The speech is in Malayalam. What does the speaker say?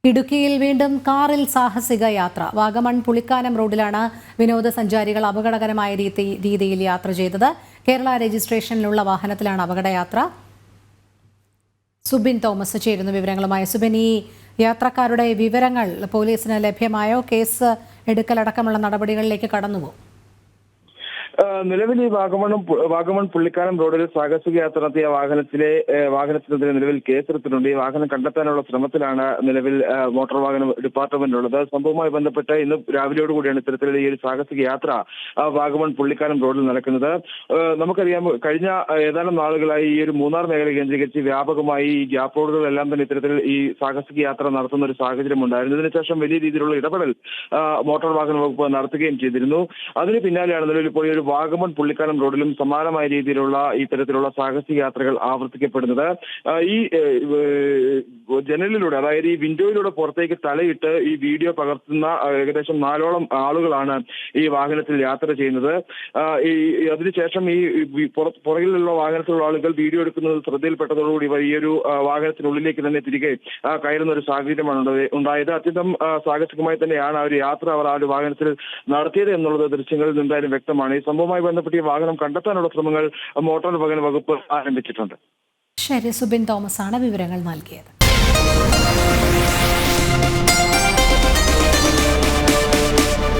ഇടുക്കിയിൽ വീണ്ടും കാറിൽ സാഹസിക യാത്ര. വാഗമൺ പുളിക്കാനം റോഡിലാണ് വിനോദസഞ്ചാരികൾ അപകടകരമായ രീതിയിൽ യാത്ര ചെയ്തത്. കേരള രജിസ്ട്രേഷനിലുള്ള വാഹനത്തിലാണ് അപകടയാത്ര. സുബിൻ തോമസ് ചേരുന്നു വിവരങ്ങളുമായി. സുബിൻ, ഈ യാത്രക്കാരുടെ വിവരങ്ങൾ പോലീസിന് ലഭ്യമായോ? കേസ് എടുക്കലടക്കമുള്ള നടപടികളിലേക്ക് കടന്നുവോ? നിലവിൽ ഈ വാഗമൺ പുള്ളിക്കാനം റോഡിൽ സാഹസിക യാത്ര നടത്തിയ വാഹനത്തിനെതിരെ നിലവിൽ കേസെടുത്തിട്ടുണ്ട്. ഈ വാഹനം കണ്ടെത്താനുള്ള ശ്രമത്തിലാണ് നിലവിൽ മോട്ടോർ വാഹന ഡിപ്പാർട്ട്മെന്റ് ഉള്ളത്. സംഭവവുമായി ബന്ധപ്പെട്ട് ഇന്ന് രാവിലെയോടുകൂടിയാണ് ഇത്തരത്തിലുള്ള ഈ ഒരു സാഹസിക യാത്ര വാഗമൺ പുള്ളിക്കാനം റോഡിൽ നടക്കുന്നത്. നമുക്കറിയാം, കഴിഞ്ഞ ഏതാനും നാളുകളായി ഈ ഒരു മൂന്നാർ മേഖല കേന്ദ്രീകരിച്ച് വ്യാപകമായി ഈ ഗ്യാപ്പ് റോഡുകളെല്ലാം തന്നെ ഇത്തരത്തിൽ ഈ സാഹസിക യാത്ര നടത്തുന്ന ഒരു സാഹചര്യം ഉണ്ടായിരുന്നു. ഇതിനുശേഷം വലിയ രീതിയിലുള്ള ഇടപെടൽ മോട്ടോർ വാഹന വകുപ്പ് നടത്തുകയും ചെയ്തിരുന്നു. അതിന് പിന്നാലെയാണ് നിലവിൽ ഇപ്പോൾ ഒരു വാഗമൺ പുള്ളിക്കാനം റോഡിലും സമാനമായ രീതിയിലുള്ള ഇത്തരത്തിലുള്ള സാഹസിക യാത്രകൾ ആവർത്തിക്കപ്പെടുന്നത്. ഈ ജനലിലൂടെ, അതായത് ഈ വിൻഡോയിലൂടെ പുറത്തേക്ക് തലയിട്ട് ഈ വീഡിയോ പകർത്തുന്ന ഏകദേശം 4ഓളം ആളുകളാണ് ഈ വാഹനത്തിൽ യാത്ര ചെയ്യുന്നത്. അതിനുശേഷം ഈ പുറകിലുള്ള വാഹനത്തിലുള്ള ആളുകൾ വീഡിയോ എടുക്കുന്നത് ശ്രദ്ധയിൽപ്പെട്ടതോടുകൂടി ഈ ഒരു വാഹനത്തിനുള്ളിലേക്ക് തന്നെ തിരികെ കയറുന്ന ഒരു സാഹചര്യമാണ് ഉണ്ടായത്. അത്യന്തം സാഹസികമായി തന്നെയാണ് ആ ഒരു യാത്ര അവർ ആ ഒരു വാഹനത്തിൽ നടത്തിയത് എന്നുള്ളത് ദൃശ്യങ്ങളിൽ നിന്നാലും വ്യക്തമാണ്. ഈ സംഭവവുമായി ബന്ധപ്പെട്ട് ഈ വാഹനം കണ്ടെത്താനുള്ള ശ്രമങ്ങൾ മോട്ടോർ വാഹന വകുപ്പ് ആരംഭിച്ചിട്ടുണ്ട്. ശരി, സുബിൻ തോമസ് ആണ് വിവരങ്ങൾ നൽകിയത്.